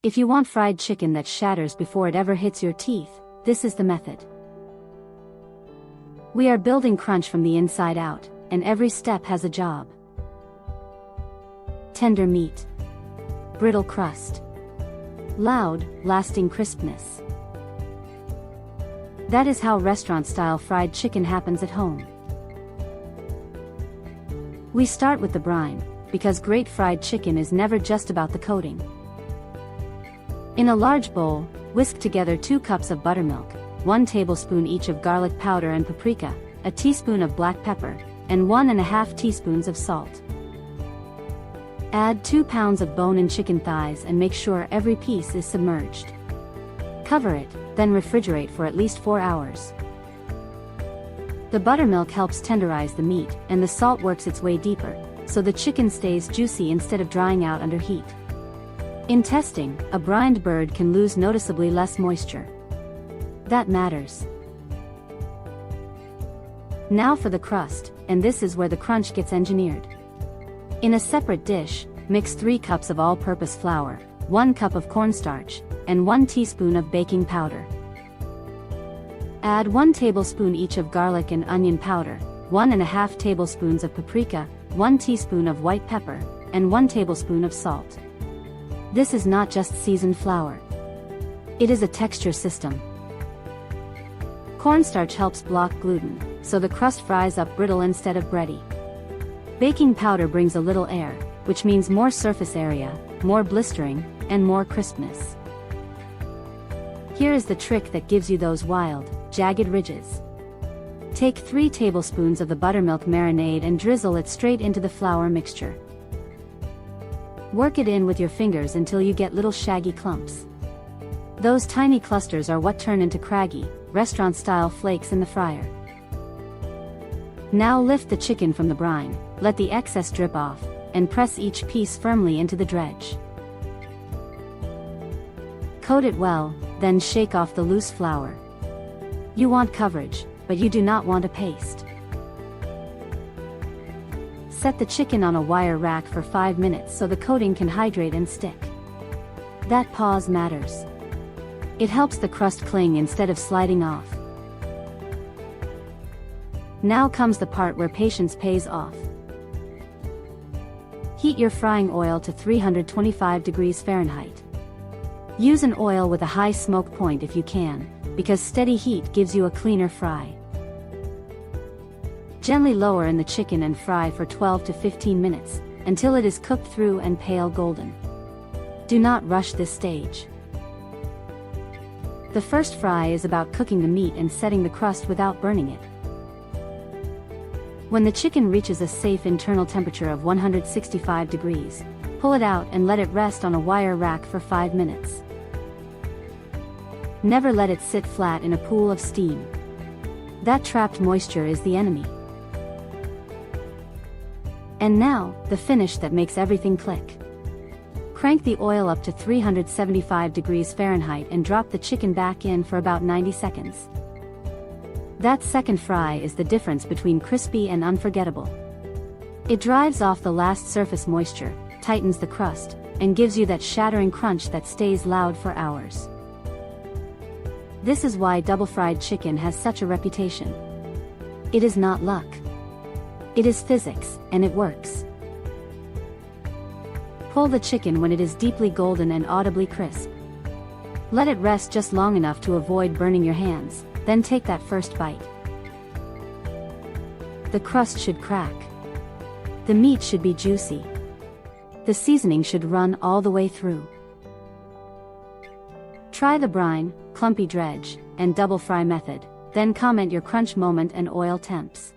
If you want fried chicken that shatters before it ever hits your teeth, this is the method. We are building crunch from the inside out, and every step has a job. Tender meat. Brittle crust. Loud, lasting crispness. That is how restaurant-style fried chicken happens at home. We start with the brine, because great fried chicken is never just about the coating. In a large bowl, whisk together 2 cups of buttermilk, 1 tablespoon each of garlic powder and paprika, a teaspoon of black pepper, and 1½ teaspoons of salt. Add 2 pounds of bone-in chicken thighs and make sure every piece is submerged. Cover it, then refrigerate for at least 4 hours. The buttermilk helps tenderize the meat, and the salt works its way deeper, so the chicken stays juicy instead of drying out under heat. In testing, a brined bird can lose noticeably less moisture. That matters. Now for the crust, and this is where the crunch gets engineered. In a separate dish, mix 3 cups of all-purpose flour, 1 cup of cornstarch, and 1 teaspoon of baking powder. Add 1 tablespoon each of garlic and onion powder, 1½ tablespoons of paprika, 1 teaspoon of white pepper, and 1 tablespoon of salt. This is not just seasoned flour. It is a texture system. Cornstarch helps block gluten, so the crust fries up brittle instead of bready. Baking powder brings a little air, which means more surface area, more blistering, and more crispness. Here is the trick that gives you those wild, jagged ridges. Take 3 tablespoons of the buttermilk marinade and drizzle it straight into the flour mixture. Work it in with your fingers until you get little shaggy clumps. Those tiny clusters are what turn into craggy, restaurant-style flakes in the fryer. Now lift the chicken from the brine, let the excess drip off, and press each piece firmly into the dredge. Coat it well, then shake off the loose flour. You want coverage, but you do not want a paste. Set the chicken on a wire rack for 5 minutes so the coating can hydrate and stick. That pause matters. It helps the crust cling instead of sliding off. Now comes the part where patience pays off. Heat your frying oil to 325 degrees Fahrenheit. Use an oil with a high smoke point if you can, because steady heat gives you a cleaner fry. Gently lower in the chicken and fry for 12 to 15 minutes, until it is cooked through and pale golden. Do not rush this stage. The first fry is about cooking the meat and setting the crust without burning it. When the chicken reaches a safe internal temperature of 165 degrees, pull it out and let it rest on a wire rack for 5 minutes. Never let it sit flat in a pool of steam. That trapped moisture is the enemy. And now, the finish that makes everything click. Crank the oil up to 375 degrees Fahrenheit and drop the chicken back in for about 90 seconds. That second fry is the difference between crispy and unforgettable. It drives off the last surface moisture, tightens the crust, and gives you that shattering crunch that stays loud for hours. This is why double-fried chicken has such a reputation. It is not luck. It is physics, and it works. Pull the chicken when it is deeply golden and audibly crisp. Let it rest just long enough to avoid burning your hands, then take that first bite. The crust should crack. The meat should be juicy. The seasoning should run all the way through. Try the brine, clumpy dredge, and double fry method, then comment your crunch moment and oil temps.